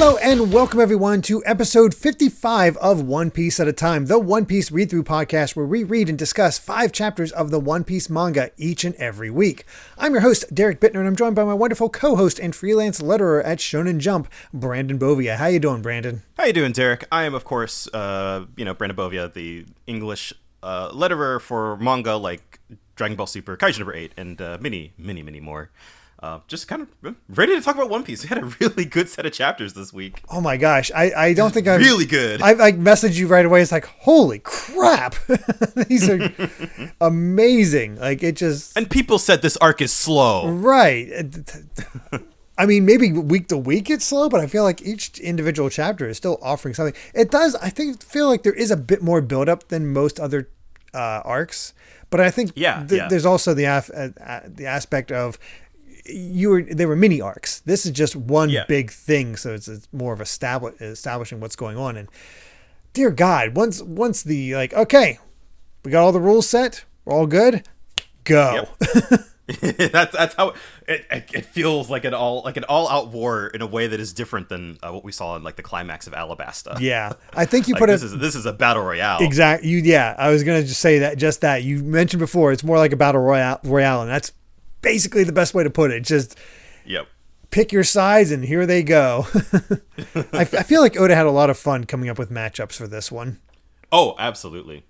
Hello and welcome everyone to episode 55 of One Piece at a Time, the One Piece read-through podcast where we read and discuss 5 chapters of the One Piece manga each and every week. I'm your host, Derek Bittner, and I'm joined by my wonderful co-host and freelance letterer at Shonen Jump, Brandon Bovia. How you doing, Brandon? How you doing, Derek? I am, of course, Brandon Bovia, the English letterer for manga like Dragon Ball Super, Kaiju number 8, and many more. Just kind of ready to talk about One Piece. We had a really good set of chapters this week. Oh my gosh. I don't think I've... Really good. I messaged you right away. It's like, holy crap. These are amazing. Like, it just... And people said this arc is slow. Right. I mean, maybe week to week it's slow, but I feel like each individual chapter is still offering something. It does, I feel like there is a bit more buildup than most other arcs. But I think there's also the aspect of... they were mini arcs. This is just one big thing, so it's more of establishing what's going on. And dear God, once the okay, we got all the rules set, we're all good, go. Yep. that's how it feels, like an all-out war in a way that is different than what we saw in like the climax of Alabasta. Yeah, I think you like put this is a battle royale. Exactly. I was gonna just say that you mentioned before. It's more like a battle royale, and that's basically the best way to put it. Just pick your sides and here they go. I feel like Oda had a lot of fun coming up with matchups for this one. Oh, absolutely.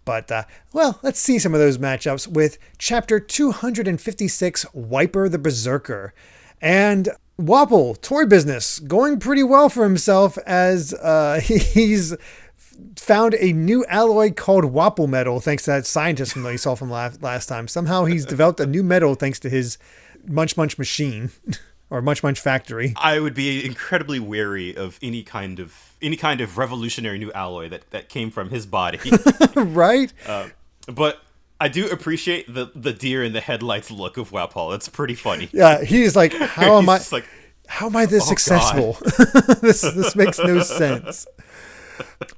But, let's see some of those matchups with chapter 256, Wiper the Berserker. And Wapol, toy business, going pretty well for himself as he's found a new alloy called Wapol metal thanks to that scientist from that you saw from last time. Somehow he's developed a new metal thanks to his Munch machine or Munch factory. I would be incredibly wary of any kind of revolutionary new alloy that came from his body. Right? But I do appreciate the deer in the headlights look of Wapol. It's pretty funny. Yeah, he's like, how am I this successful? This makes no sense.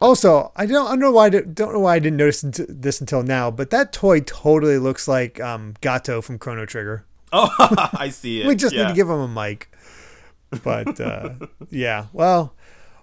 Also, I don't know why I didn't notice this until now, but that toy totally looks like Gato from Chrono Trigger. Oh, I see it. We just need to give him a mic. But well,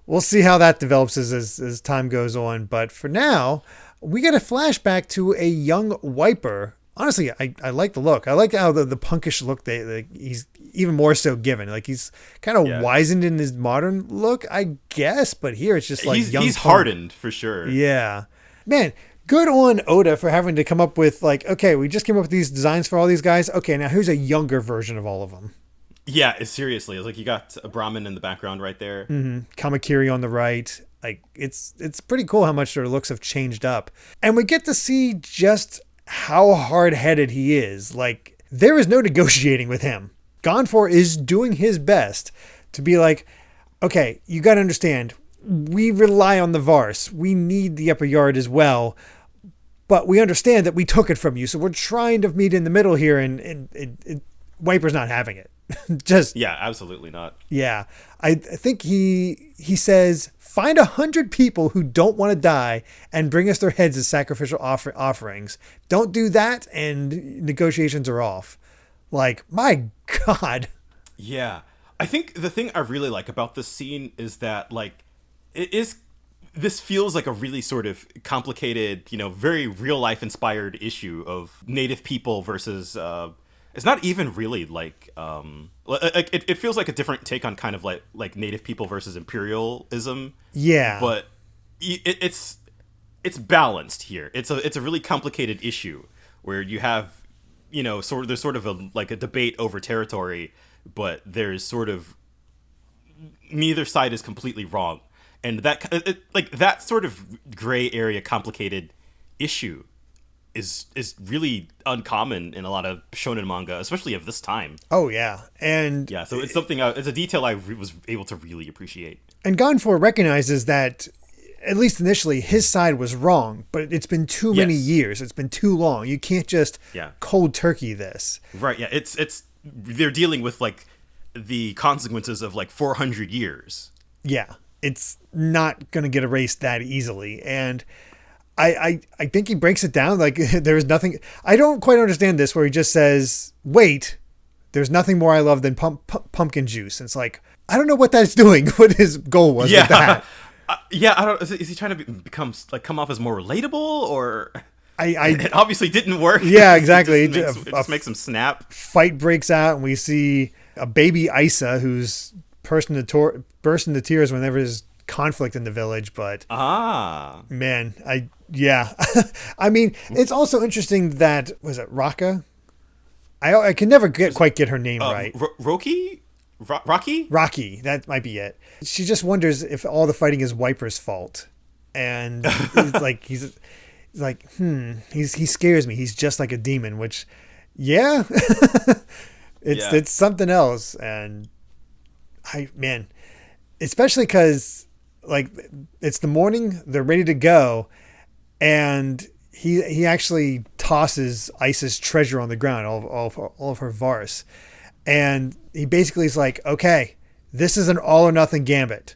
we'll see how that develops as time goes on. But for now, we get a flashback to a young Wiper. Honestly, I like the look. I like how the punkish look he's even more so given. Like he's kind of wizened in his modern look, I guess. But here it's just like he's hardened for sure. Yeah, man. Good on Oda for having to come up with okay, we just came up with these designs for all these guys. Okay, now here's a younger version of all of them. Yeah, seriously, it's like you got a Brahmin in the background right there. Mm-hmm. Kamakiri on the right. Like it's pretty cool how much their looks have changed up, and we get to see just how hard-headed he is. Like, there is no negotiating with him. Gonfor is doing his best to be like, okay, you got to understand, we rely on the Vars. We need the upper yard as well. But we understand that we took it from you. So we're trying to meet in the middle here, and Wiper's not having it. Absolutely not. Yeah. I think he says, find 100 people who don't want to die and bring us their heads as sacrificial offerings. Don't do that, and negotiations are off. Like, my God. Yeah. I think the thing I really like about this scene is that, this feels like a really sort of complicated, very real life inspired issue of native people versus, it's not even really it feels like a different take on kind of like native people versus imperialism. Yeah. But it's balanced here. It's a really complicated issue where you have, there's sort of a debate over territory, but there's sort of neither side is completely wrong. And that sort of gray area complicated issue is really uncommon in a lot of shonen manga, especially of this time. Oh yeah, and so it's it's a detail I was able to really appreciate. And Gonfor recognizes that, at least initially, his side was wrong, but it's been too many years. It's been too long. You can't just cold turkey this. Right? Yeah, they're dealing with the consequences of 400 years. Yeah, it's not going to get erased that easily, and I think he breaks it down. There is nothing. I don't quite understand this, where he just says, "Wait, there's nothing more I love than pumpkin juice. And it's like, I don't know what that's doing, what his goal was with that. Yeah, I don't. Is he trying to become like come off as more relatable, or it obviously didn't work. Yeah, exactly. It just makes him snap. Fight breaks out, and we see a baby Isa who's burst into tears whenever there's conflict in the village. But man, I mean, it's also interesting that was it Raka. I can never quite get her name right. Rocky, that might be it. She just wonders if all the fighting is Wiper's fault, and he's like, he scares me. He's just like a demon, which, it's something else. And especially because like it's the morning, they're ready to go, and he actually tosses Isa's treasure on the ground, all of her Vars. And he basically is like, okay, this is an all or nothing gambit.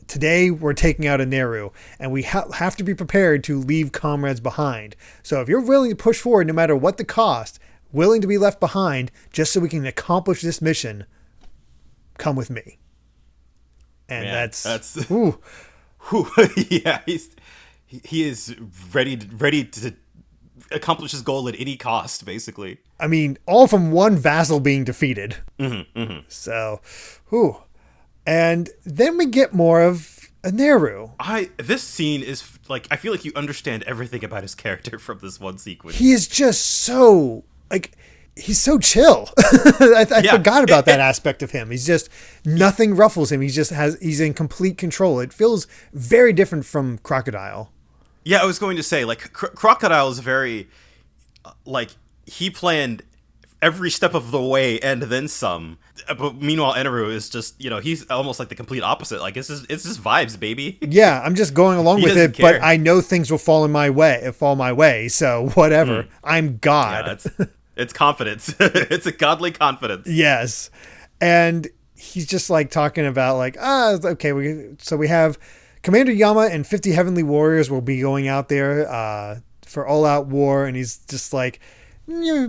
Today we're taking out a Neru, and we have to be prepared to leave comrades behind. So if you're willing to push forward no matter what the cost, willing to be left behind just so we can accomplish this mission, come with me. And that's ooh. Yeah, he is ready to accomplish his goal at any cost, basically. I mean, all from one vassal being defeated. So, and then we get more of a Neru. This scene is like, I feel like you understand everything about his character from this one sequence. He is just so like, he's so chill. I forgot about that aspect of him. He's just, nothing ruffles him. He's in complete control. It feels very different from Crocodile. Yeah, I was going to say, like, Crocodile is very, like, he planned every step of the way and then some. But meanwhile, Enel is just, he's almost like the complete opposite. Like, it's just vibes, baby. Yeah, I'm just going along with it, care. But I know things will fall my way, so whatever. I'm God. Yeah, it's confidence. It's a godly confidence. Yes. And he's just, like, talking about, like, okay, we have Commander Yama and 50 Heavenly Warriors will be going out there for all-out war, and he's just like, you're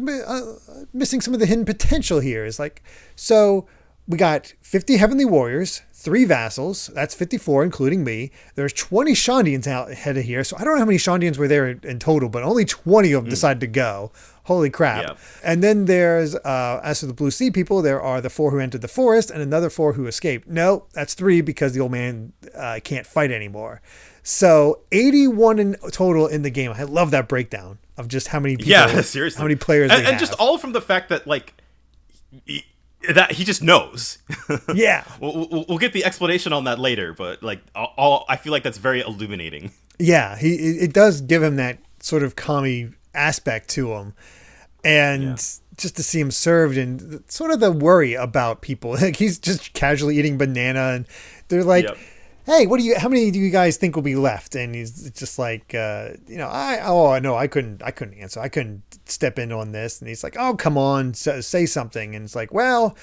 missing some of the hidden potential here. It's like, so we got 50 Heavenly Warriors, 3 vassals, that's 54, including me. There's 20 Shandians out ahead of here, so I don't know how many Shandians were there in total, but only 20 of them decided to go. Holy crap. Yep. And then there's, as for the Blue Sea people, there are the 4 who entered the forest and another 4 who escaped. No, that's 3 because the old man can't fight anymore. So 81 in total in the game. I love that breakdown of just how many people, seriously, how many players and just all from the fact that, like, that he just knows. Yeah. We'll get the explanation on that later, but, like, I feel like that's very illuminating. Yeah, it does give him that sort of commie aspect to him. And just to see him served and sort of the worry about people. Like, he's just casually eating banana, and they're like, hey, how many do you guys think will be left? And he's just like, I couldn't answer. I couldn't step in on this. And he's like, oh, come on, say something. And it's like, well,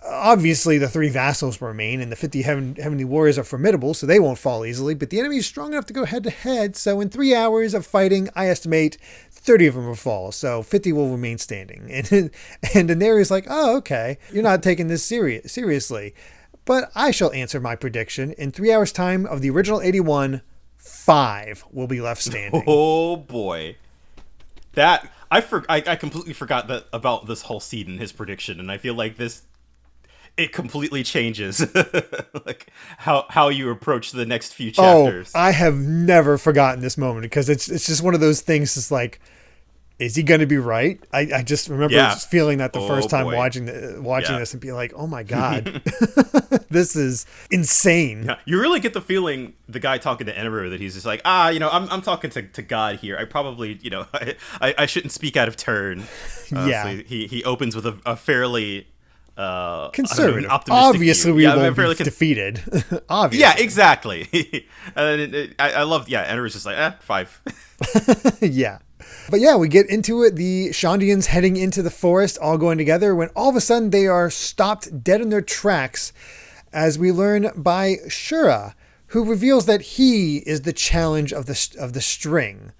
obviously the 3 vassals remain, and the 50 heavenly warriors are formidable, so they won't fall easily, but the enemy is strong enough to go head to head. So in 3 hours of fighting, I estimate 30 of them will fall, so 50 will remain standing. And Daenerys like, oh, okay, you're not taking this seriously. But I shall answer my prediction. In 3 hours' time of the original 81, 5 will be left standing. Oh boy, that I completely forgot about this whole scene and his prediction, and I feel like it completely changes like how you approach the next few chapters. Oh, I have never forgotten this moment because it's just one of those things. It's like, is he going to be right? I just remember just feeling that the first time watching this and being like, oh my God, this is insane. Yeah. You really get the feeling, the guy talking to Enel, that he's just like, I'm talking to God here. I probably, I shouldn't speak out of turn. So he opens with a fairly conservative. Obviously, we won't be defeated. Obviously. Yeah, exactly. I love. Yeah, Ender's just like 5. Yeah. But yeah, we get into it. The Shandians heading into the forest, all going together, when all of a sudden they are stopped dead in their tracks, as we learn by Shura, who reveals that he is the challenge of the string,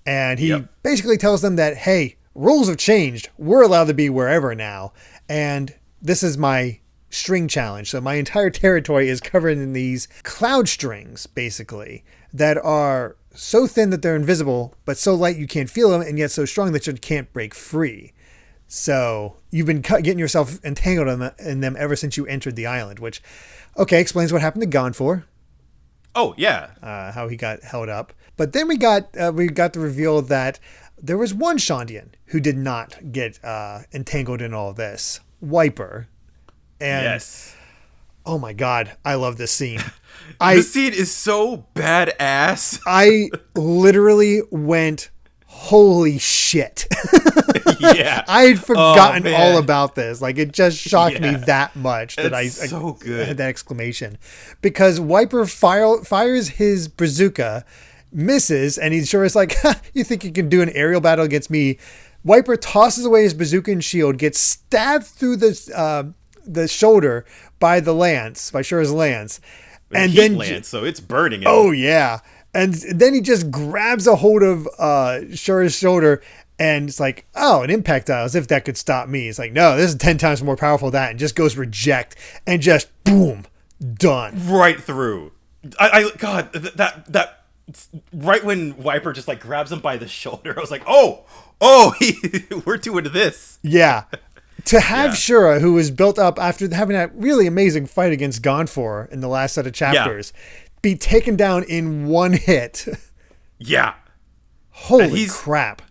and he basically tells them that, hey, rules have changed. We're allowed to be wherever now. And this is my string challenge. So my entire territory is covered in these cloud strings, basically, that are so thin that they're invisible, but so light you can't feel them, and yet so strong that you can't break free. So you've been getting yourself entangled in them ever since you entered the island, which, okay, explains what happened to Gonfor. Oh, yeah. How he got held up. But then we got the reveal that there was one Shandian who did not get entangled in all this. Wiper. And, yes. Oh my God, I love this scene. This scene is so badass. I literally went, holy shit. Yeah. I had forgotten all about this. Like, it just shocked me that much that it's so good. I had that exclamation. Because Wiper fires his bazooka, misses, and he's sure is like, you think you can do an aerial battle against me? Wiper tosses away his bazooka and shield, gets stabbed through the shoulder by Shura's lance. And then lance, so it's burning him. Oh, yeah. And then he just grabs a hold of Shura's shoulder, and it's like, oh, an impact dial, as if that could stop me. It's like, no, this is 10 times more powerful than that, and just goes reject, and just boom, done. Right through. God, that right when Wiper just like grabs him by the shoulder, I was like, we're doing this. Yeah. To have Shura, who was built up after having that really amazing fight against Gonfor in the last set of chapters, be taken down in one hit. Yeah. Holy crap.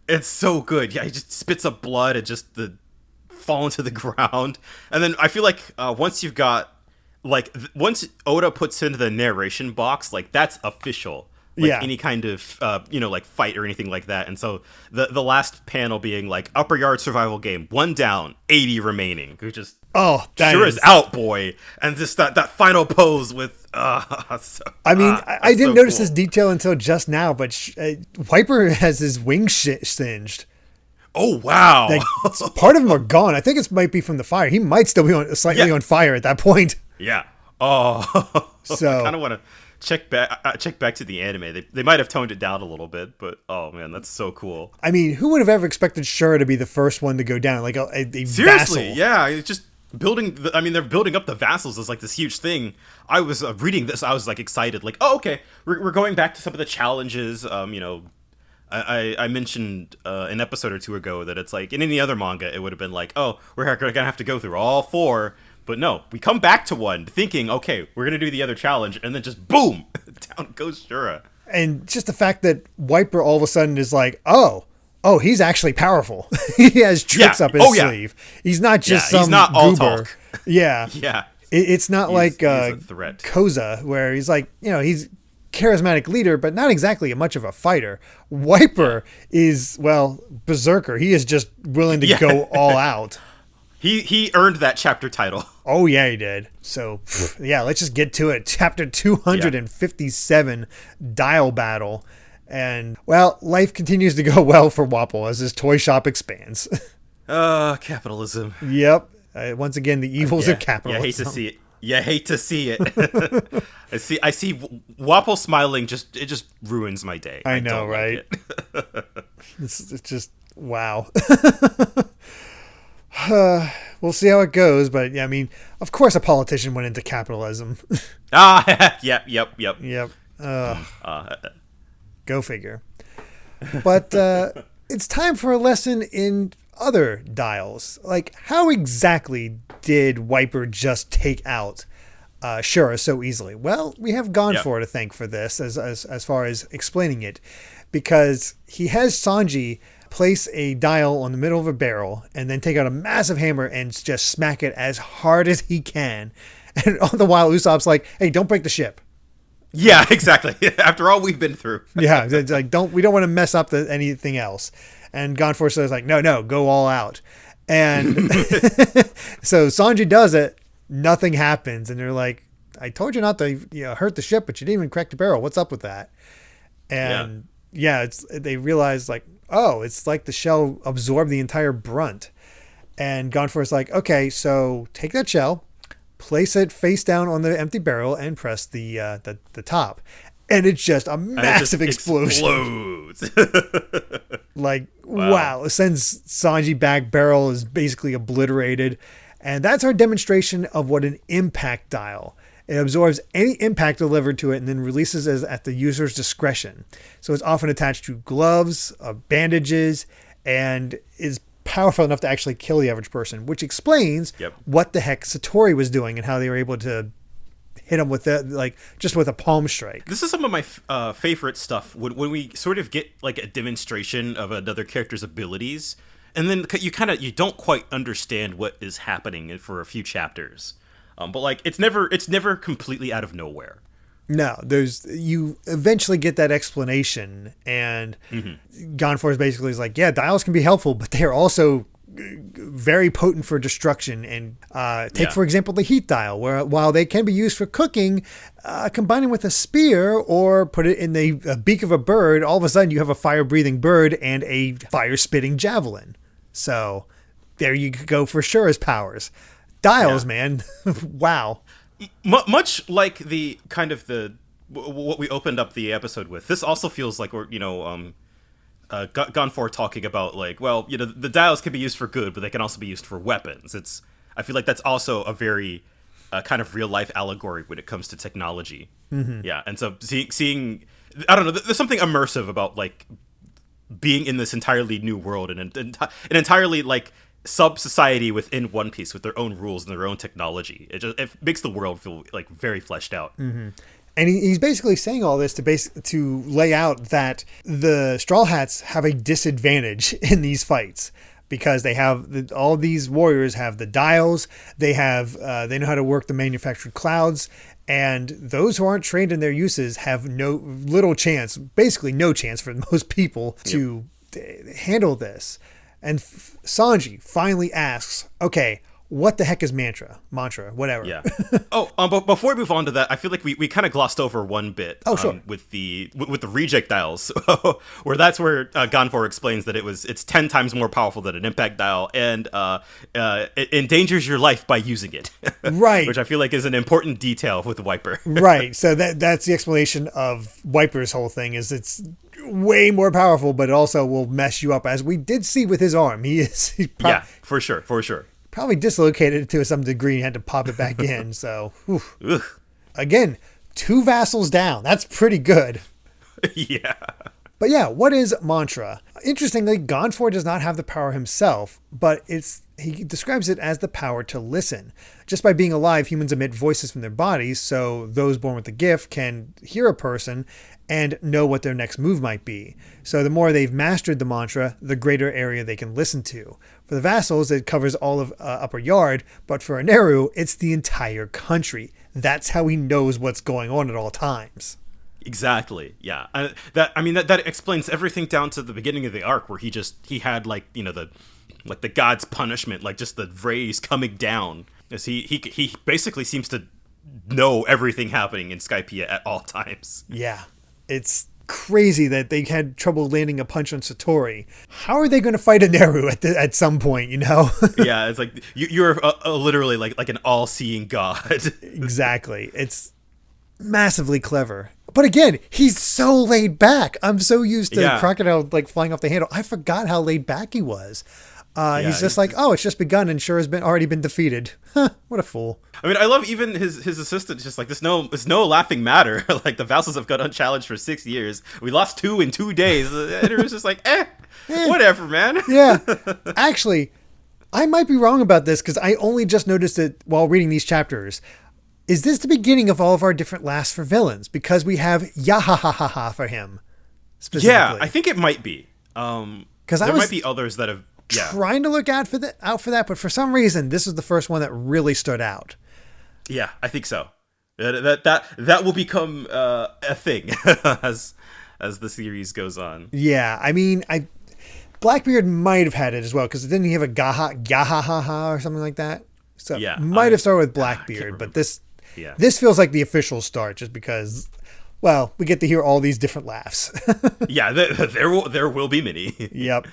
It's so good. Yeah, he just spits up blood and just fall into the ground. And then I feel like once you've got, like, once Oda puts into the narration box, like, that's official. Like, any kind of, like, fight or anything like that. And so the last panel being, like, upper yard survival game, 1 down, 80 remaining. Which just, Shura's out, boy. And just that final pose with, I didn't notice this detail until just now, but Wiper has his wings singed. Oh, wow. Like, part of them are gone. I think it might be from the fire. He might still be slightly on fire at that point. Yeah. Oh. So I kind of want to check back to the anime. They might have toned it down a little bit, but oh man, that's so cool. I mean, who would have ever expected Shura to be the first one to go down? Like a seriously, vassal. Yeah. It's just building. They're building up the vassals as like this huge thing. I was reading this. I was like excited. Like, oh, okay, we're going back to some of the challenges. I mentioned an episode or two ago that it's like in any other manga, it would have been like, oh, we're gonna have to go through all 4. But no, we come back to one thinking, okay, we're going to do the other challenge. And then just boom, down goes Shura. And just the fact that Wiper all of a sudden is like, oh, he's actually powerful. He has tricks up his sleeve. He's not just some he's not goober. All talk. Yeah. Yeah. It's not he's a threat. Koza, where he's like, he's charismatic leader, but not exactly much of a fighter. Wiper is, berserker. He is just willing to go all out. He earned that chapter title. Oh, yeah, he did. So, let's just get to it. Chapter 257, Dial Battle. And, life continues to go well for Wapol as his toy shop expands. Capitalism. Yep. Once again, the evils of capitalism. Yeah, hate to see it. Yeah, hate to see it. I see Wapol smiling, it just ruins my day. I know, right? Like it's just, wow. We'll see how it goes, but yeah, I mean, of course a politician went into capitalism. Yep. Go figure. But it's time for a lesson in other dials. Like, how exactly did Wiper just take out Shura so easily? Well, we have Gonfor to thank for this as far as explaining it, because he has Sanji place a dial on the middle of a barrel and then take out a massive hammer and just smack it as hard as he can. And all the while Usopp's like, hey, don't break the ship. Yeah, exactly. After all we've been through. Yeah, it's like we don't want to mess up anything else. And Gonfor says like, no, go all out. And so Sanji does it, nothing happens, and they're like, I told you not to hurt the ship, but you didn't even crack the barrel. What's up with that? And they realize like, oh, it's like the shell absorbed the entire brunt. And Gonfor's like, okay, so take that shell, place it face down on the empty barrel, and press the top. and it's just a And massive it just explosion. explodes. Like, wow. It sends Sanji back. Beryl is basically obliterated. And that's our demonstration of what an impact dial. It absorbs any impact delivered to it and then releases it at the user's discretion. So it's often attached to gloves, bandages, and is powerful enough to actually kill the average person, which explains what the heck Satori was doing and how they were able to hit him with that, like just with a palm strike. This is some of my favorite stuff when we sort of get like a demonstration of another character's abilities, and then you don't quite understand what is happening for a few chapters, but like it's never completely out of nowhere. No, you eventually get that explanation, and Gonfor basically is like, yeah, dials can be helpful, but they are also very potent for destruction. And for example, the heat dial, where while they can be used for cooking, combining with a spear or put it in the beak of a bird, all of a sudden you have a fire-breathing bird and a fire-spitting javelin. So there you go for Shura's powers. Dials, man. Wow. Much like the kind of what we opened up the episode with, this also feels like we're Gonfor talking about like, well, the dials can be used for good, but they can also be used for weapons. I feel like that's also a very kind of real life allegory when it comes to technology. Yeah, and so seeing, I don't know, there's something immersive about like being in this entirely new world and an entirely like sub society within One Piece with their own rules and their own technology. It makes the world feel like very fleshed out. And he's basically saying all this to lay out that the Straw Hats have a disadvantage in these fights because they have all these warriors have the dials. They know how to work the manufactured clouds, and those who aren't trained in their uses have little chance, basically no chance for most people to handle this. And Sanji finally asks, okay, what the heck is mantra, whatever. Yeah. But before we move on to that, I feel like we kind of glossed over one bit. Sure. With the reject dials, where that's where Gonfor explains that it's 10 times more powerful than an impact dial, and it endangers your life by using it. Right. Which I feel like is an important detail with Wiper. Right. So that's the explanation of Wiper's whole thing is it's way more powerful, but it also will mess you up, as we did see with his arm. For sure. Probably dislocated it to some degree and had to pop it back in. So, again, 2 vassals down. That's pretty good. Yeah. But yeah, what is mantra? Interestingly, Gonfor does not have the power himself, but he describes it as the power to listen. Just by being alive, humans emit voices from their bodies, so those born with the gift can hear a person and know what their next move might be. So the more they've mastered the mantra, the greater area they can listen to. For the vassals, it covers all of Upper Yard, but for Eneru, it's the entire country. That's how he knows what's going on at all times. Exactly. Yeah. That explains everything down to the beginning of the arc, where he had like the god's punishment, like just the rays coming down, as he basically seems to know everything happening in Skypiea at all times. Yeah. It's crazy that they had trouble landing a punch on Satori. How are they going to fight Eneru at some point, Yeah, it's like you're literally like an all-seeing god. Exactly. It's massively clever. But again, he's so laid back. I'm so used to Crocodile like flying off the handle. I forgot how laid back he was. He's just like, it's just begun and sure has already been defeated. What a fool. I mean, I love even his assistant. Just like, it's no laughing matter. Like, the vassals have gone unchallenged for 6 years. We lost 2 in 2 days. And it was just like, whatever, man. Yeah. Actually, I might be wrong about this because I only just noticed it while reading these chapters. Is this the beginning of all of our different laughs for villains? Because we have Yahahaha for him specifically. Yeah, I think it might be. Because there might be others that have trying to look out for that, but for some reason this is the first one that really stood out. Yeah, I think so. That will become a thing as the series goes on. Yeah, I mean, Blackbeard might have had it as well, because didn't he have a gahahaha or something like that? So might have started with Blackbeard, but this feels like the official start, just because, well, we get to hear all these different laughs. Yeah, there will be many. Yep.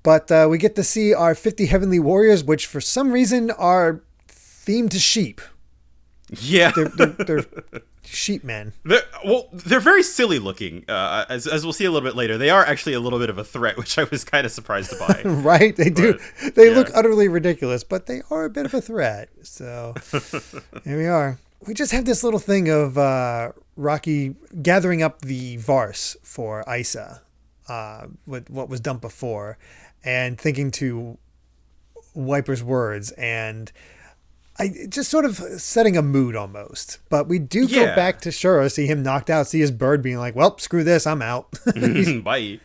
But we get to see our 50 Heavenly Warriors, which for some reason are themed to sheep. Yeah. They're sheepmen. They're very silly looking. As we'll see a little bit later, they are actually a little bit of a threat, which I was kind of surprised by. Right? They do. They look utterly ridiculous, but they are a bit of a threat. So here we are. We just have this little thing of Rocky gathering up the Vars for Isa, with what was done before, and thinking to Wiper's words, and I just sort of setting a mood almost. But we do go back to Shura, see him knocked out, see his bird being like, well, screw this, I'm out. Bye.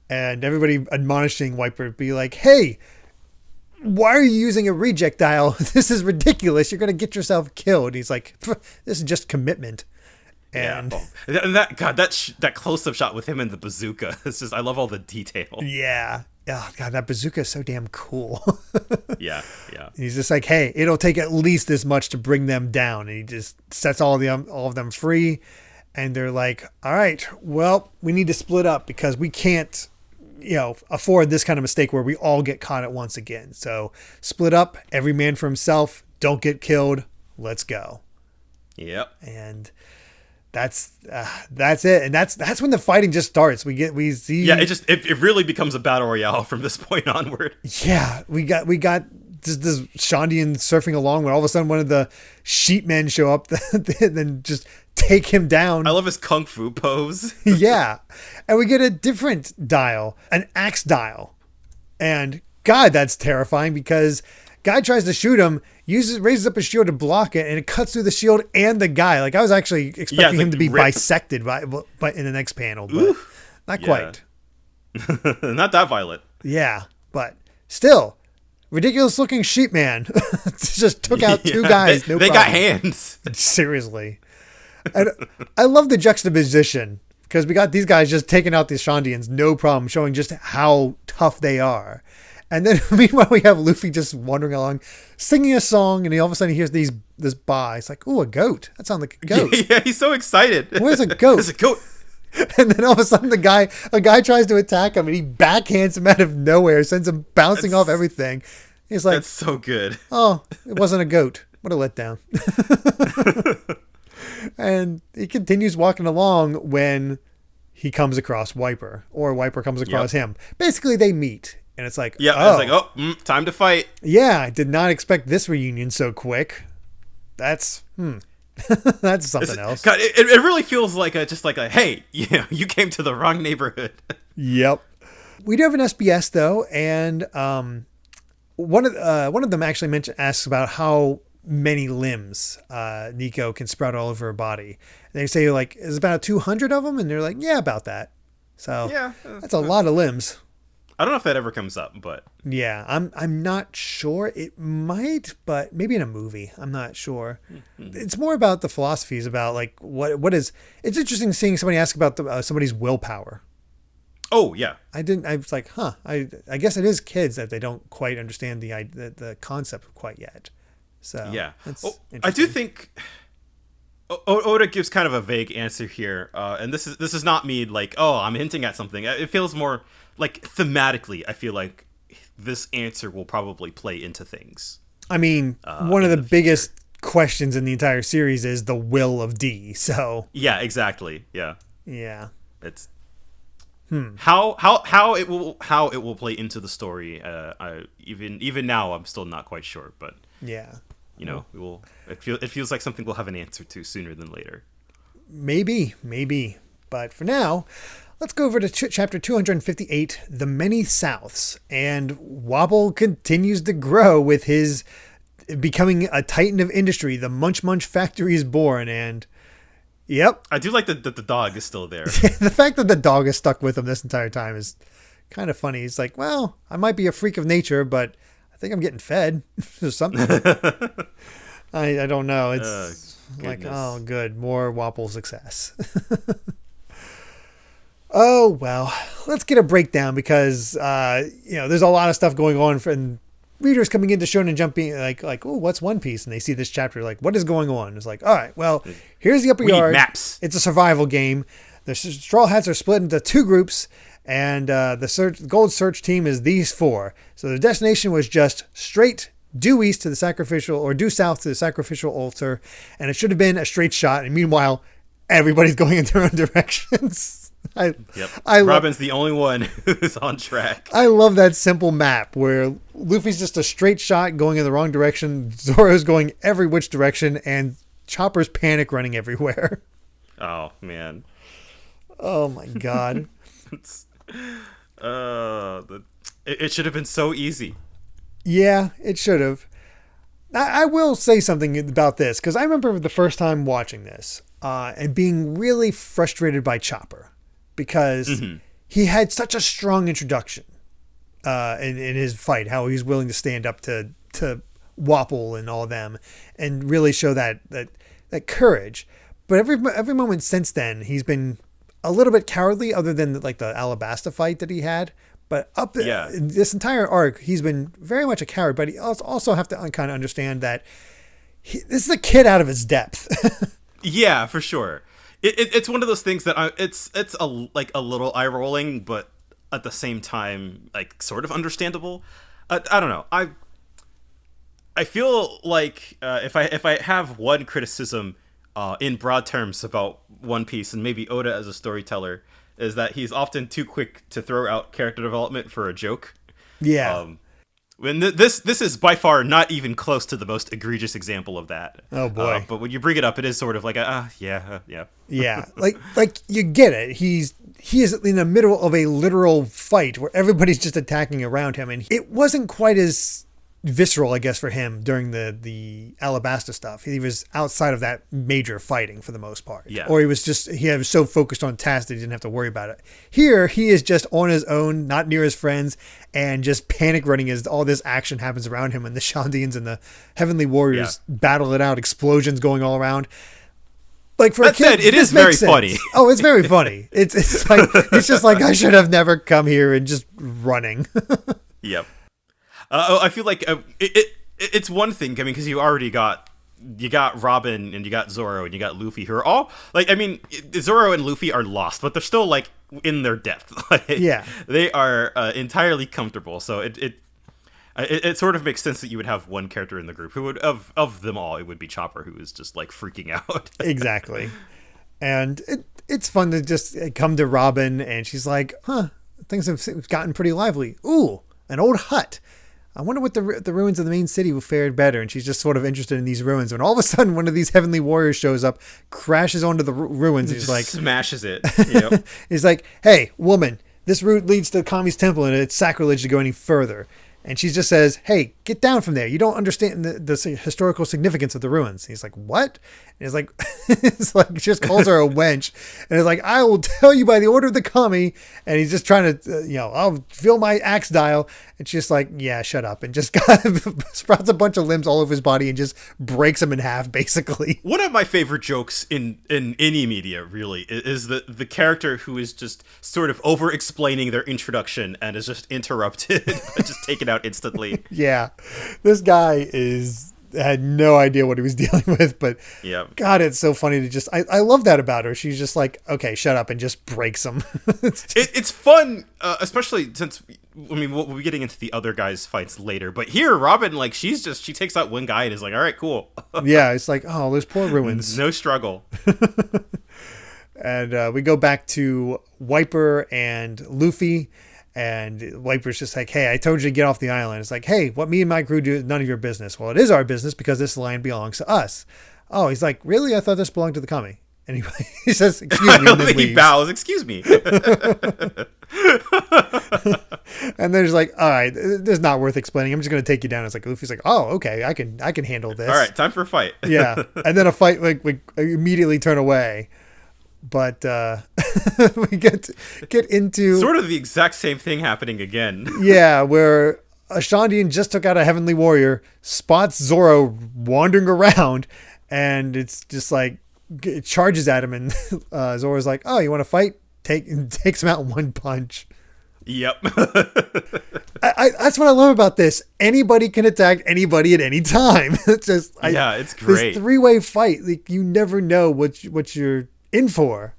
And everybody admonishing Wiper, be like, hey, why are you using a reject dial? This is ridiculous. You're going to get yourself killed. He's like, this is just commitment. And that close-up shot with him and the bazooka. It's just, I love all the detail. Yeah. Oh, God, that bazooka is so damn cool. Yeah. He's just like, hey, it'll take at least this much to bring them down. And he just sets all of them free. And they're like, all right, well, we need to split up because we can't, afford this kind of mistake where we all get caught at once again. So split up, every man for himself. Don't get killed. Let's go. Yep. And that's it. And that's when the fighting just starts. We see. Yeah. It really becomes a battle royale from this point onward. Yeah. We got this Shandian surfing along when all of a sudden one of the sheepmen show up then just take him down. I love his kung fu pose. Yeah. And we get a different dial, an axe dial. And God, that's terrifying because guy tries to shoot him, raises up his shield to block it, and it cuts through the shield and the guy. Like I was actually expecting him to be bisected by in the next panel, but not quite. Not that violent. Yeah, but still, ridiculous looking sheepman just took out two guys. They got hands. Seriously. And I love the juxtaposition because we got these guys just taking out these Shandians, no problem, showing just how tough they are. And then meanwhile, we have Luffy just wandering along, singing a song, and he all of a sudden hears this baa. It's like, ooh, a goat. That sounds like a goat. Yeah, he's so excited. Where's a goat? There's a goat. And then all of a sudden, a guy tries to attack him, and he backhands him out of nowhere, sends him bouncing off everything. He's like, that's so good. Oh, it wasn't a goat. What a letdown. And he continues walking along when he comes across Wiper, or Wiper comes across him. Basically, they meet, and it's like, it's like, time to fight. Yeah, I did not expect this reunion so quick. That's that's something else. God, it really feels like just like a hey, you came to the wrong neighborhood. Yep. We do have an SBS though, and one of them actually asks about how many limbs Nico can sprout all over her body. And they say like, is about 200 of them? And they're like, yeah, about that. So that's a lot of limbs. I don't know if that ever comes up, but yeah, I'm not sure. It might, but maybe in a movie. I'm not sure. Mm-hmm. It's more about the philosophies about like what is. It's interesting seeing somebody ask about somebody's willpower. Oh yeah, I was like, I guess it is kids that they don't quite understand the concept quite yet. So yeah, I do think Oda gives kind of a vague answer here, and this is not me like, oh, I'm hinting at something. It feels more like thematically. I feel like this answer will probably play into things. I mean, one of the biggest questions in the entire series is the will of D. So yeah, exactly. Yeah. It's how it will play into the story. Even now, I'm still not quite sure, but yeah. It feels like something we'll have an answer to sooner than later. Maybe. But for now, let's go over to chapter 258, The Many Souths. And Wobble continues to grow with his becoming a titan of industry. The Munch Munch factory is born, and yep. I do like that the dog is still there. The fact that the dog is stuck with him this entire time is kind of funny. He's like, well, I might be a freak of nature, but I think I'm getting fed or something. I don't know. It's like, oh, good. More Wapple success. Oh, well, let's get a breakdown because, there's a lot of stuff going on and readers coming into Shonen Jump being like, oh, what's One Piece? And they see this chapter like, what is going on? It's like, all right, well, here's the upper yard. Maps. It's a survival game. The Straw Hats are split into two groups. And the gold search team is these four. So the destination was just straight due east to the sacrificial, or due south to the sacrificial altar, and it should have been a straight shot. And meanwhile, everybody's going in their own directions. Robin's the only one who's on track. I love that simple map where Luffy's just a straight shot going in the wrong direction, Zoro's going every which direction, and Chopper's panic running everywhere. Oh man. Oh my god. It should have been so easy. Yeah, it should have. I will say something about this, because I remember the first time watching this and being really frustrated by Chopper, because he had such a strong introduction in his fight, how he's willing to stand up to Wapol and all them and really show that courage. But every moment since then, he's been a little bit cowardly, other than like the Alabasta fight that he had. But in this entire arc, he's been very much a coward. But he also have to kind of understand that this is a kid out of his depth. Yeah, for sure. It's one of those things that it's a little eye rolling, but at the same time, like sort of understandable. I don't know. I feel like if I have one criticism in broad terms about One Piece, and maybe Oda as a storyteller, is that he's often too quick to throw out character development for a joke. Yeah. When this is by far not even close to the most egregious example of that. Oh boy! But when you bring it up, it is sort of like yeah. Yeah, like you get it. He is in the middle of a literal fight where everybody's just attacking around him, and it wasn't quite as visceral, I guess, for him during the Alabasta stuff. He was outside of that major fighting for the most part. Yeah. Or he was so focused on tasks that he didn't have to worry about it. Here, he is just on his own, not near his friends, and just panic running as all this action happens around him, and the Shandians and the Heavenly Warriors battle it out, explosions going all around. Like, for a kid, it is very funny. Oh, it's very funny. It's just like, I should have never come here, and just running. Yep. I feel like it's one thing. I mean, because you got Robin and you got Zoro and you got Luffy, who are all like, I mean, Zoro and Luffy are lost, but they're still like in their depth. Like, yeah, they are entirely comfortable. So it sort of makes sense that you would have one character in the group who would of them all, it would be Chopper, who is just like freaking out. Exactly, and it's fun to just come to Robin, and she's like, things have gotten pretty lively. Ooh, an old hut. I wonder what the ruins of the main city will fared better. And she's just sort of interested in these ruins. When all of a sudden one of these Heavenly Warriors shows up, crashes onto the ruins. He's like, smashes it. Yep. He's like, hey, woman, this route leads to Kami's temple, and it's sacrilege to go any further. And she just says, hey, get down from there. You don't understand the historical significance of the ruins. And he's like, what? And he's like, she just calls her a wench. And it's like, I will tell you by the order of the Kami. And he's just trying to, I'll feel my axe dial. And she's like, yeah, shut up. And just sprouts a bunch of limbs all over his body and just breaks him in half, basically. One of my favorite jokes in any media, really, is the character who is just sort of over-explaining their introduction and is just interrupted, but just taken out instantly. Yeah, this guy had no idea what he was dealing with, but God, it's so funny to just I love that about her. She's just like, okay, shut up, and just breaks him. It's fun, especially since we'll be getting into the other guys' fights later, but here Robin, like, she takes out one guy and is like, all right, cool. Yeah, it's like, oh, those poor ruins. No struggle. And we go back to Wiper and Luffy. And Wiper's just like, hey, I told you to get off the island. It's like, hey, what me and my crew do is none of your business. Well, it is our business because this land belongs to us. Oh, he's like, really? I thought this belonged to the Kami. Anyway, he says, excuse me, and then he bows, excuse me. And there's like, all right, this is not worth explaining. I'm just going to take you down. It's like, Luffy's like, oh, okay, I can handle this. All right, time for a fight. Yeah. And then a fight, like, we immediately turn away. But we get into sort of the exact same thing happening again. Yeah, where a Shandian just took out a Heavenly Warrior, spots Zoro wandering around, and it's just like, it charges at him, and Zoro's like, oh, you want to fight? Takes him out in one punch. Yep. That's what I love about this. Anybody can attack anybody at any time. It's just it's great. This three-way fight, like, you never know what you're in for,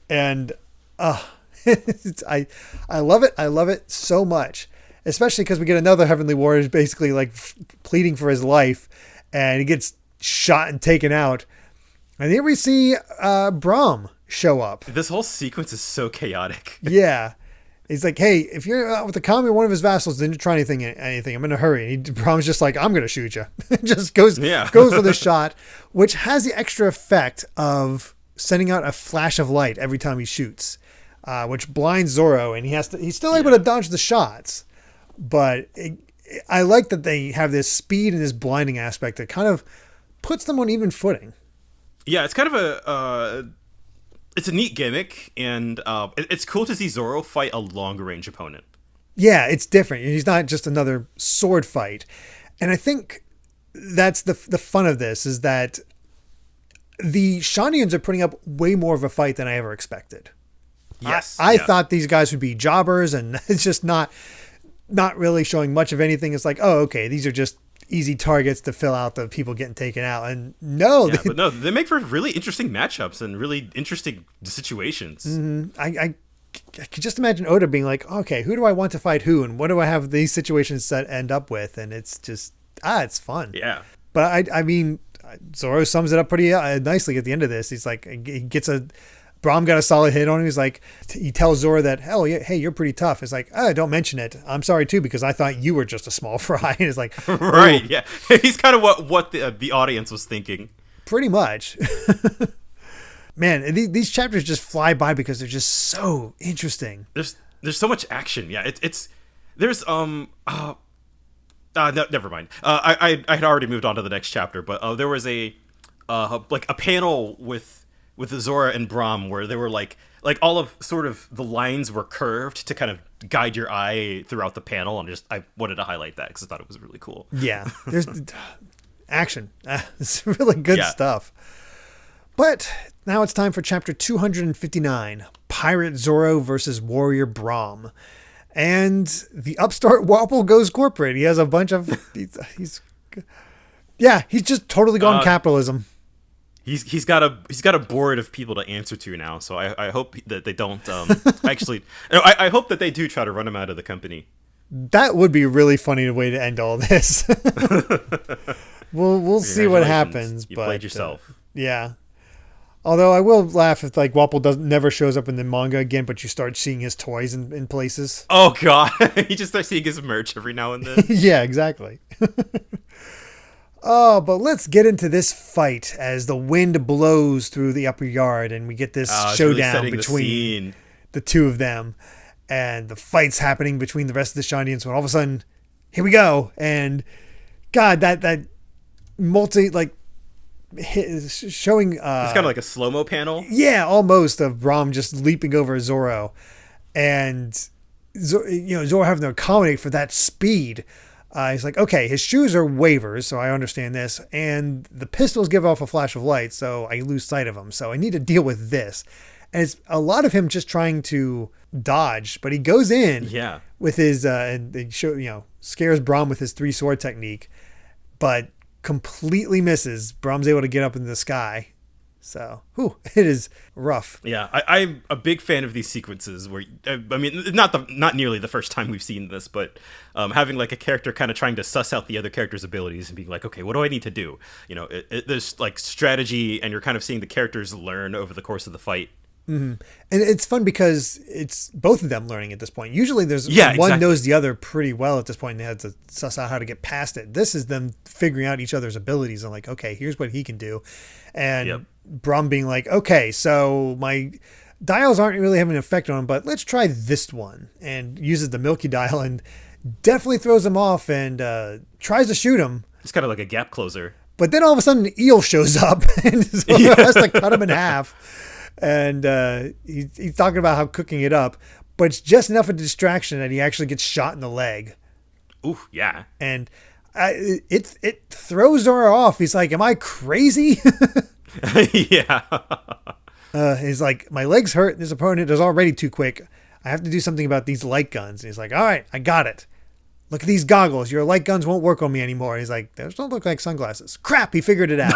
and I love it. I love it so much. especially because we get another Heavenly Warrior basically like pleading for his life, and he gets shot and taken out. And here we see Braum show up. This whole sequence is so chaotic. Yeah. He's like, hey, if you're out with the Kami or one of his vassals, didn't try anything. I'm in a hurry. And Braum's just like, I'm going to shoot you. Just goes for the shot, which has the extra effect of sending out a flash of light every time he shoots, which blinds Zoro, and he's still able to dodge the shots. But I like that they have this speed and this blinding aspect that kind of puts them on even footing. Yeah, it's kind of it's a neat gimmick, and it's cool to see Zoro fight a longer range opponent. Yeah, it's different. He's not just another sword fight. And I think that's the fun of this, is that the Shandians are putting up way more of a fight than I ever expected. Yes. I thought these guys would be jobbers, and it's just not really showing much of anything. It's like, oh, okay, these are just easy targets to fill out the people getting taken out. And they make for really interesting matchups and really interesting situations. Mm-hmm. I could just imagine Oda being like, okay, who do I want to fight who, and what do I have these situations set end up with? And it's just it's fun. Yeah. But I mean, Zoro sums it up pretty nicely at the end of this. He's like, he gets Braum got a solid hit on him. He's like, he tells Zoro that, hell, hey, you're pretty tough. It's like, don't mention it. I'm sorry too, because I thought you were just a small fry. And it's like, right, yeah. He's kind of what the audience was thinking. Pretty much. Man, these chapters just fly by because they're just so interesting. There's so much action. Yeah, there's no, never mind. I had already moved on to the next chapter, but there was a panel with Zoro and Braum where they were like all of sort of the lines were curved to kind of guide your eye throughout the panel, and I wanted to highlight that because I thought it was really cool. Yeah, there's action. It's really good stuff. But now it's time for chapter 259, Pirate Zoro versus Warrior Braum. And the upstart Wapol goes corporate. He has a bunch of he's just totally gone capitalism. He's got a board of people to answer to now, so I hope that they don't actually. I hope that they do try to run him out of the company. That would be a really funny way to end all this. We'll see what happens. You but played yourself. Yeah. Although I will laugh if Wapol never shows up in the manga again, but you start seeing his toys in places. Oh god, you just start seeing his merch every now and then. Yeah, exactly. Oh, but let's get into this fight as the wind blows through the upper yard, and we get this showdown really between the two of them, and the fight's happening between the rest of the Shandians. When all of a sudden, here we go, and God, that multi showing it's kind of like a slow-mo panel. Yeah, almost, of Braum just leaping over Zoro, and Zoro having to accommodate for that speed. He's like, okay, his shoes are wavers, so I understand this, and the pistols give off a flash of light, so I lose sight of them, so I need to deal with this. And it's a lot of him just trying to dodge, but he goes in with his and they scares Braum with his 3-sword technique, but completely misses. Braum's able to get up in the sky. So, it is rough. Yeah, I'm a big fan of these sequences where, I mean, not nearly the first time we've seen this, but having like a character kind of trying to suss out the other character's abilities and being like, okay, what do I need to do? There's like strategy, and you're kind of seeing the characters learn over the course of the fight. Mm-hmm. And it's fun because it's both of them learning at this point. Usually there's one knows the other pretty well at this point, and they have to suss out how to get past it. This is them figuring out each other's abilities and like, okay, here's what he can do. And Braum being like, okay, so my dials aren't really having an effect on him, but let's try this one, and uses the Milky dial and definitely throws him off and tries to shoot him. It's kind of like a gap closer. But then all of a sudden, Eel shows up and has to cut him in half. And he's talking about how cooking it up, but it's just enough of a distraction that he actually gets shot in the leg. Ooh, yeah. And it throws Zoro off. He's like, am I crazy? Yeah. He's like, my leg's hurt. This opponent is already too quick. I have to do something about these light guns. And he's like, all right, I got it. look at these goggles. Your light guns won't work on me anymore. And he's like, those don't look like sunglasses. Crap, he figured it out.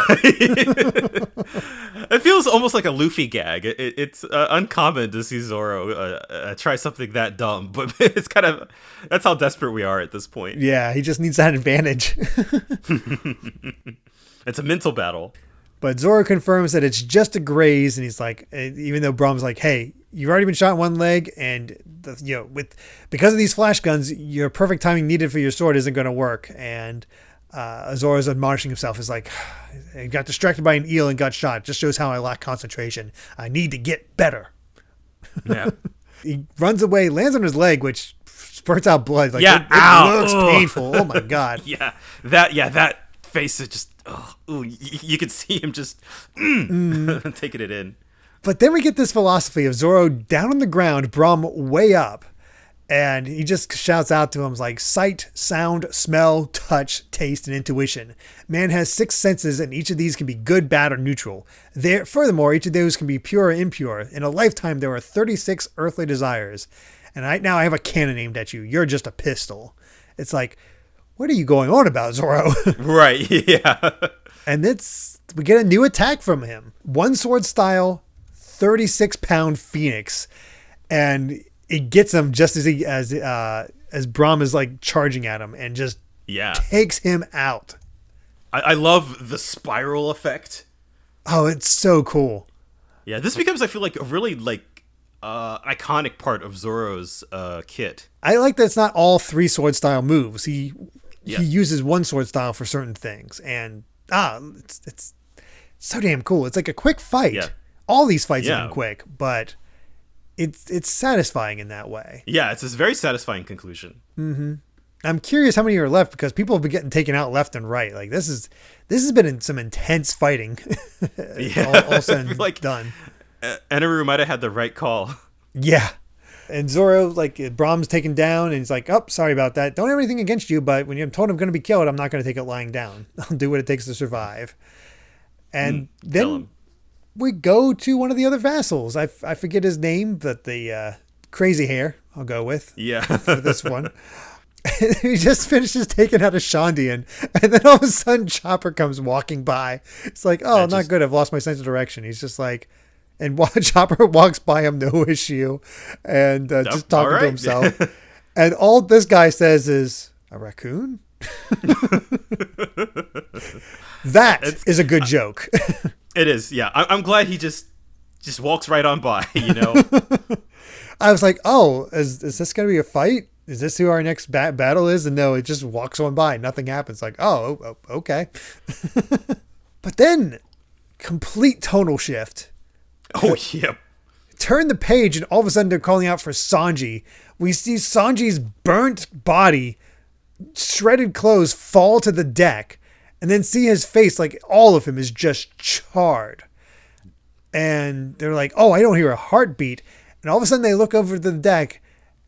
It feels almost like a Luffy gag. It's uncommon to see Zoro try something that dumb, but it's kind of, that's how desperate we are at this point. Yeah, he just needs that advantage. It's a mental battle. But Zoro confirms that it's just a graze, and he's like, even though Braum's like, hey, you've already been shot in one leg, and because of these flash guns, your perfect timing needed for your sword isn't going to work. And Zoro's admonishing himself, is like, I got distracted by an eel and got shot. It just shows how I lack concentration. I need to get better. Yeah. He runs away, lands on his leg, which spurts out blood. Like, yeah, it looks painful. Oh my god. that face is just. Ooh, you could see him just taking it in. But then we get this philosophy of Zoro down on the ground, Braum way up, and he just shouts out to him like, sight, sound, smell, touch, taste, and intuition. Man has 6 senses, and each of these can be good, bad, or neutral. Furthermore, each of those can be pure or impure. In a lifetime, there are 36 earthly desires. And right now I have a cannon aimed at you. You're just a pistol. It's like, what are you going on about, Zoro? Right, yeah. And we get a new attack from him. One sword style, 36-pound Phoenix. And it gets him just as Braum is like charging at him and just takes him out. I love the spiral effect. Oh, it's so cool. Yeah, this becomes, I feel like, a really iconic part of Zoro's kit. I like that it's not all 3 sword style moves. He uses one sword style for certain things, and it's so damn cool. It's like a quick fight. Yeah. All these fights have been quick, but it's satisfying in that way. Yeah, it's this very satisfying conclusion. Mm-hmm. I'm curious how many are left, because people have been getting taken out left and right. Like this has been in some intense fighting. all said and done. Enel might have had the right call. Yeah. And Zoro, like, Braum's taken down, and he's like, oh, sorry about that. Don't have anything against you, but when you're told I'm going to be killed, I'm not going to take it lying down. I'll do what it takes to survive. And then we go to one of the other vassals. I forget his name, but the crazy hair I'll go with. Yeah. For this one. He just finishes taking out a Shandian, and then all of a sudden Chopper comes walking by. It's like, oh, not good. I've lost my sense of direction. He's just like, and Chopper walks by him, no issue, and just talking to himself. And all this guy says is, a raccoon? That is a good joke. It is, yeah. I'm glad he just walks right on by, you know? I was like, oh, is this going to be a fight? Is this who our next battle is? And no, it just walks on by. Nothing happens. Like, oh, okay. But then, complete tonal shift. Oh, yeah. Turn the page, and all of a sudden they're calling out for Sanji. We see Sanji's burnt body, shredded clothes fall to the deck, and then see his face, like all of him is just charred. And they're like, oh, I don't hear a heartbeat. And all of a sudden they look over the deck,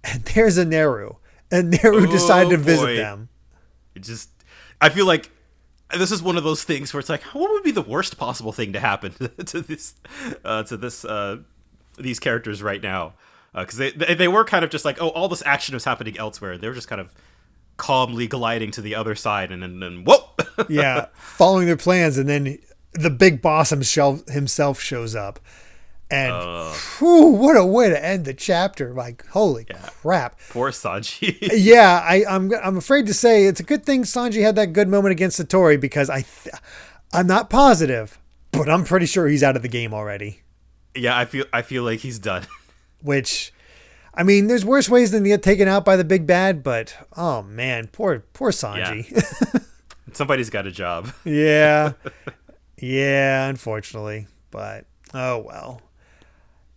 and there's a Neru. And Neru decided to visit them. I feel like this is one of those things where it's like, what would be the worst possible thing to happen to these characters right now? Because they were kind of just like, oh, all this action was happening elsewhere. They were just kind of calmly gliding to the other side, and then whoa. Yeah, following their plans, and then the big boss himself shows up. And what a way to end the chapter. Like, holy crap. Poor Sanji. Yeah, I'm afraid to say it's a good thing Sanji had that good moment against Satori, because I'm not positive, but I'm pretty sure he's out of the game already. Yeah, I feel like he's done. Which, I mean, there's worse ways than to get taken out by the big bad, but oh man, poor Sanji. Yeah. Somebody's got a job. Yeah, unfortunately, but oh well.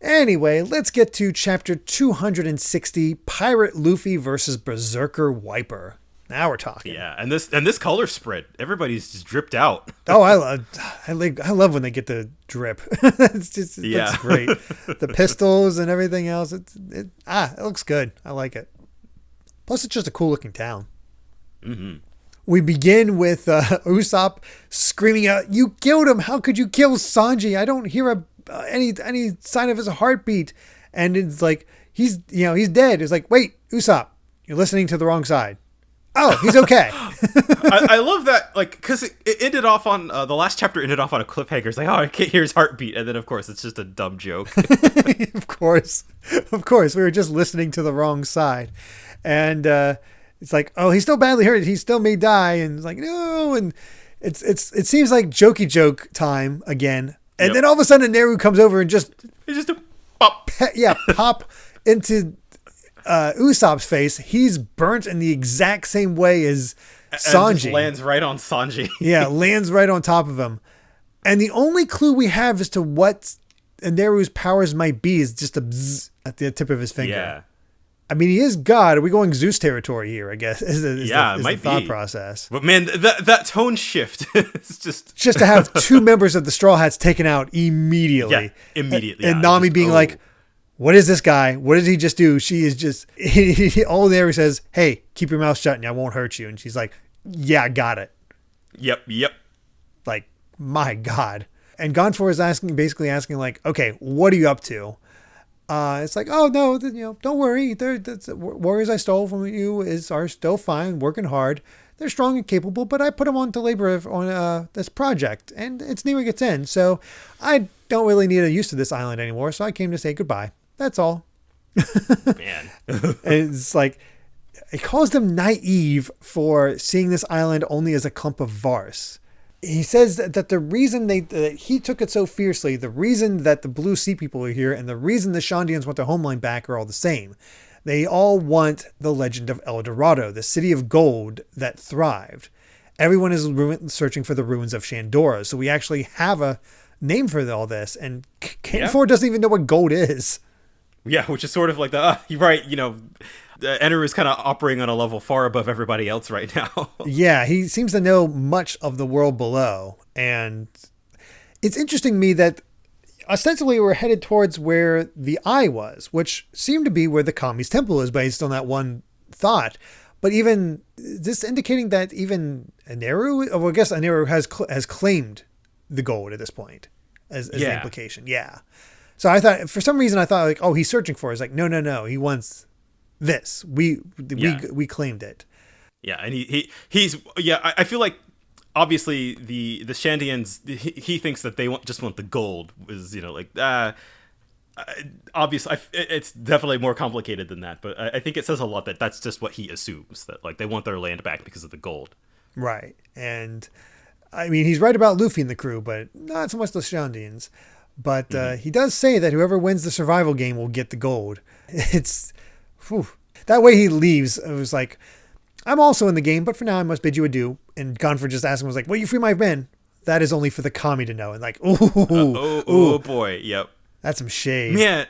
Anyway, let's get to chapter 260, Pirate Luffy versus Berserker Wiper. Now we're talking. Yeah, and this color spread, everybody's just dripped out. Oh, I love when they get the drip. It's great. The pistols and everything else. It looks good. I like it. Plus, it's just a cool looking town. Mm-hmm. We begin with Usopp screaming out, "You killed him! How could you kill Sanji? I don't hear any sign of his heartbeat." And it's like, he's dead. It's like, wait, Usopp, you're listening to the wrong side. Oh, he's okay. I love that, like, because it ended off on the last chapter ended off on a cliffhanger. It's like, oh, I can't hear his heartbeat, and then of course it's just a dumb joke. Of course, we were just listening to the wrong side, and it's like, oh, he's still badly hurt. He still may die, and it's like, no, and it seems like jokey joke time again, and then all of a sudden Neru comes over and just It's just a pop. pop into Usopp's face. He's burnt in the exact same way as Sanji. And just lands right on Sanji. Yeah, lands right on top of him. And the only clue we have as to what Neru's powers might be is just a bzz at the tip of his finger. Yeah. I mean, he is God. Are we going Zeus territory here, I guess? Is It might the thought be. Process. But man, that tone shift is just to have two members of the Straw Hats taken out immediately. Yeah, immediately. And Nami just, being like, what is this guy? What did he just do? She is just, all Neru says, hey, keep your mouth shut and I won't hurt you. And she's like, yeah, got it. Yep. Like, my God. And Gonfor is basically asking like, okay, what are you up to? It's like, oh no, don't worry. The warriors I stole from you are still fine, working hard. They're strong and capable, but I put them on to labor on this project, and it's nearing its end. So I don't really need a use to this island anymore. So I came to say goodbye. That's all. Man. It's like, it calls them naive for seeing this island only as a clump of Vars. He says that the reason that he took it so fiercely, the reason that the Blue Sea people are here, and the reason the Shandians want their homeland back are all the same. They all want the legend of El Dorado, the city of gold that thrived. Everyone is searching for the ruins of Shandora, so we actually have a name for all this, and Ken4 doesn't even know what gold is. Yeah, which is sort of like you're right, Enel is kind of operating on a level far above everybody else right now. Yeah, he seems to know much of the world below. And it's interesting to me that ostensibly we're headed towards where the Eye was, which seemed to be where the Kami's temple is based on that one thought. But even this indicating that even Enel, well, I guess Enel has claimed the gold at this point as the implication. Yeah. So I thought, for some reason, like, oh, he's searching for it. It's like, no. He wants this. We claimed it. Yeah. And he's I feel like obviously the Shandians, he thinks that they just want the gold is, obviously it's definitely more complicated than that. But I think it says a lot that that's just what he assumes, that like they want their land back because of the gold. Right. And I mean, he's right about Luffy and the crew, but not so much the Shandians. But he does say that whoever wins the survival game will get the gold. It's that way he leaves. It was like, I'm also in the game, but for now I must bid you adieu. And Gonfor just asked him, was like, will you free my men? That is only for the Kami to know. And like, oh boy, yep. That's some shade. Man.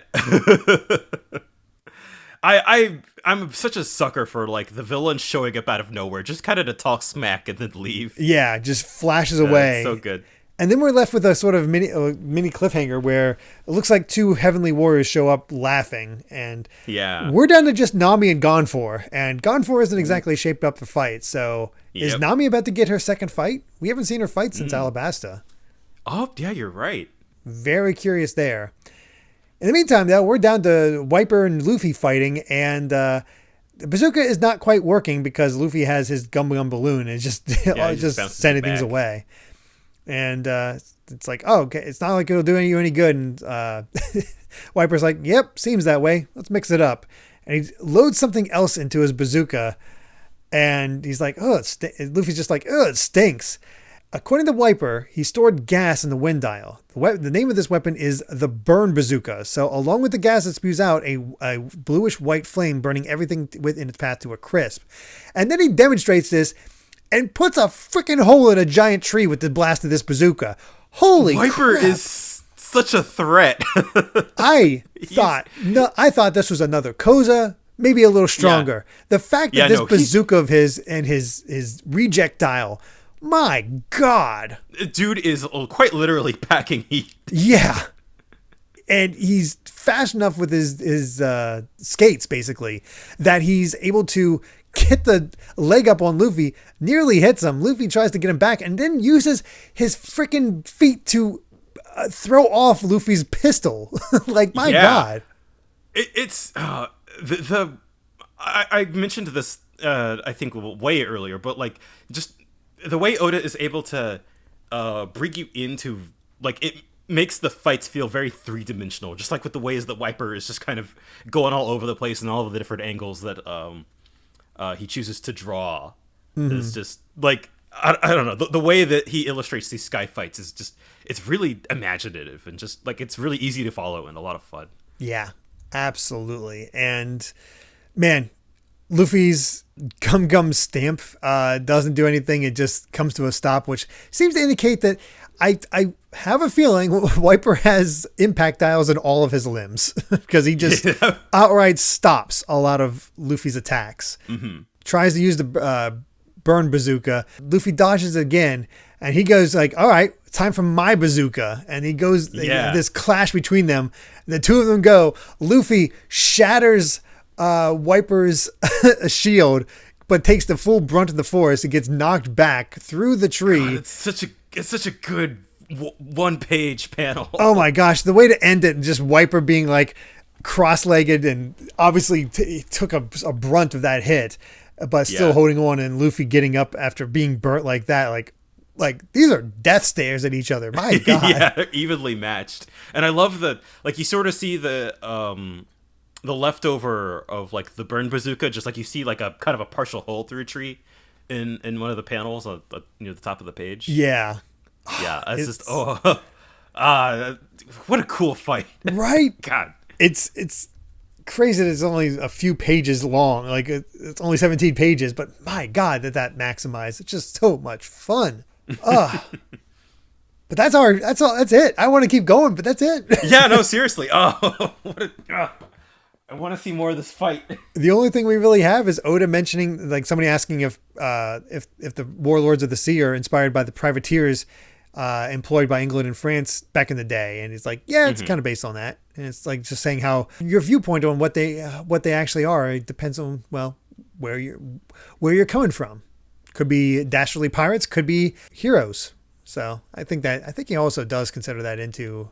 I'm such a sucker for like the villain showing up out of nowhere, just kind of to talk smack and then leave. Yeah, just flashes away. So good. And then we're left with a sort of mini cliffhanger where it looks like two heavenly warriors show up laughing, and we're down to just Nami and Gonfor, and Gonfor isn't exactly shaped up for fight. So is Nami about to get her second fight? We haven't seen her fight since Alabasta. Oh yeah, you're right. Very curious there. In the meantime, though, we're down to Wiper and Luffy fighting, and the bazooka is not quite working because Luffy has his gum balloon and just sending things away. And it's like, oh, okay, it's not like it'll do you any good. And Wiper's like, yep, seems that way. Let's mix it up. And he loads something else into his bazooka. And he's like, oh, Luffy's just like, oh, it stinks. According to Wiper, he stored gas in the wind dial. The name of this weapon is the Burn Bazooka. So along with the gas that spews out, a bluish-white flame burning everything within its path to a crisp. And then he demonstrates this and puts a freaking hole in a giant tree with the blast of this bazooka. Holy Wiper crap. Is such a threat. I thought this was another Koza, maybe a little stronger. Yeah. The fact that this bazooka of his and his rejectile, my God. Dude is quite literally packing heat. Yeah. And he's fast enough with his skates, basically, that he's able to get the leg up on Luffy, nearly hits him. Luffy tries to get him back and then uses his freaking feet to throw off Luffy's pistol. Like, my God. It's I mentioned this I think way earlier, but like just the way Oda is able to bring you into, like, it makes the fights feel very three-dimensional, just like with the ways that Wiper is just kind of going all over the place and all of the different angles that he chooses to draw. Is just like, I don't know, the way that he illustrates these sky fights is just, it's really imaginative and just like, it's really easy to follow and a lot of fun. Yeah, absolutely. And man, Luffy's gum stamp doesn't do anything. It just comes to a stop, which seems to indicate that I have a feeling Wiper has impact dials in all of his limbs because he just outright stops a lot of Luffy's attacks. Tries to use the burn bazooka. Luffy dodges again, and he goes like, all right, time for my bazooka. And he goes, this clash between them. The two of them go. Luffy shatters Wiper's shield, but takes the full brunt of the force. It gets knocked back through the tree. God, it's such a good one-page panel. Oh my gosh, the way to end it, and just Wiper being like cross-legged and obviously took a brunt of that hit, but still holding on, and Luffy getting up after being burnt like that, like these are death stares at each other. My God. Yeah, evenly matched. And I love that, like, you sort of see the leftover of like the burn bazooka, just like you see like a kind of a partial hole through a tree in one of the panels near the top of the page. Yeah. It's just what a cool fight. Right? God. It's crazy that it's only a few pages long. Like it's only 17 pages, but my God, that maximized. It's just so much fun. But that's it. I want to keep going, but that's it. Yeah, no, seriously. I want to see more of this fight. The only thing we really have is Oda mentioning, like, somebody asking if the warlords of the sea are inspired by the privateers employed by England and France back in the day, and it's like, yeah, it's kind of based on that. And it's like just saying how your viewpoint on what they actually are, it depends on, well, where you're coming from. Could be dastardly pirates, could be heroes. So I think he also does consider that into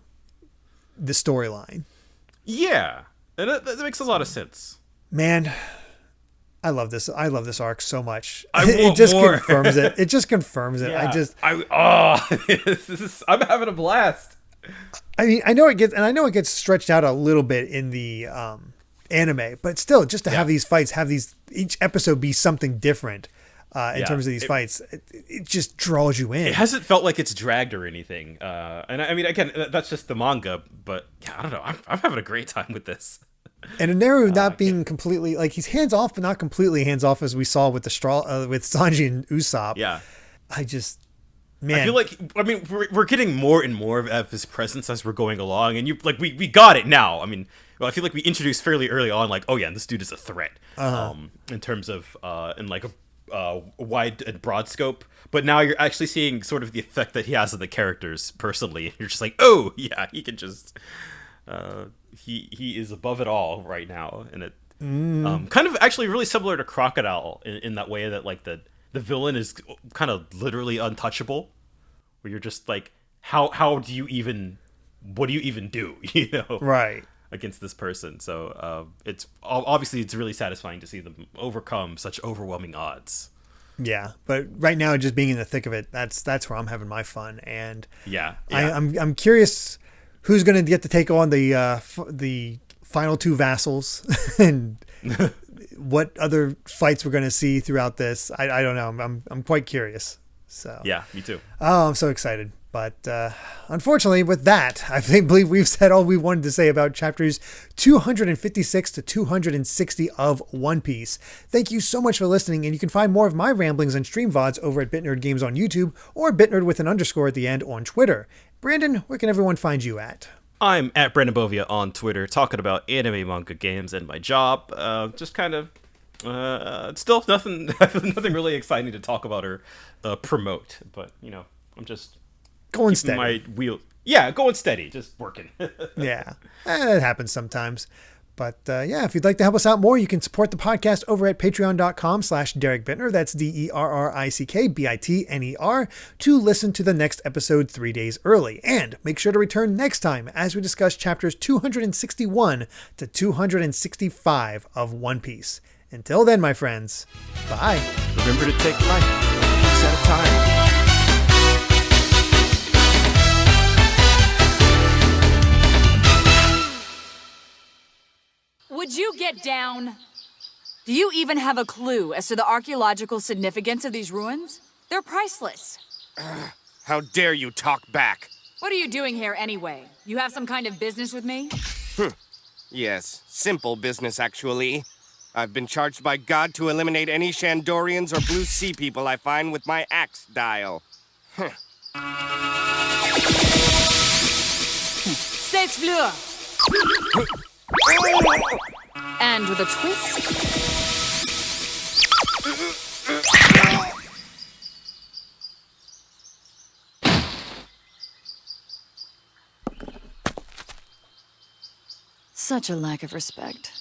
the storyline. Yeah. And that makes a lot of sense. Man, I love this. I love this arc so much. It just confirms it. It just confirms it. Yeah. I'm having a blast. I mean, I know it gets stretched out a little bit in the anime, but still, just to have these fights, each episode be something different in terms of these fights, it just draws you in. It hasn't felt like it's dragged or anything. And I mean, again, that's just the manga, but yeah, I don't know. I'm having a great time with this. And Enel not being completely, like, he's hands off, but not completely hands off, as we saw with with Sanji and Usopp. Yeah, I feel like, I mean, we're getting more and more of his presence as we're going along, and we got it now. I mean, well, I feel like we introduced fairly early on, like, oh yeah, this dude is a threat, in terms of in like a wide and broad scope. But now you're actually seeing sort of the effect that he has on the characters personally. You're just like, oh yeah, he can just. He is above it all right now, and it kind of actually really similar to Crocodile in that way that, like, the villain is kind of literally untouchable, where you're just like, what do you even do, right, against this person. So it's obviously it's really satisfying to see them overcome such overwhelming odds. Yeah, but right now, just being in the thick of it, that's where I'm having my fun, and I'm curious who's going to get to take on the final two vassals and what other fights we're going to see throughout this. I don't know. I'm quite curious. So yeah, me too. Oh, I'm so excited. But unfortunately, with that, I believe we've said all we wanted to say about chapters 256 to 260 of One Piece. Thank you so much for listening, and you can find more of my ramblings and stream VODs over at BitNerd Games on YouTube or BitNerd with an underscore at the end on Twitter. Brandon, where can everyone find you at? I'm at Brandon Bovia on Twitter, talking about anime, manga, games, and my job. Just kind of, still nothing really exciting to talk about or promote. But, I'm just going steady. My wheel, going steady, just working. Yeah, it happens sometimes. But if you'd like to help us out more, you can support the podcast over at patreon.com/Derek Bittner. That's DERRICKBITNER to listen to the next episode 3 days early. And make sure to return next time as we discuss chapters 261 to 265 of One Piece. Until then, my friends, bye. Remember to take life one piece at a time. Would you get down? Do you even have a clue as to the archaeological significance of these ruins? They're priceless. How dare you talk back? What are you doing here anyway? You have some kind of business with me? Yes, simple business actually. I've been charged by God to eliminate any Shandorians or Blue Sea people I find with my axe dial. C'est fleur. And with a twist. Such a lack of respect.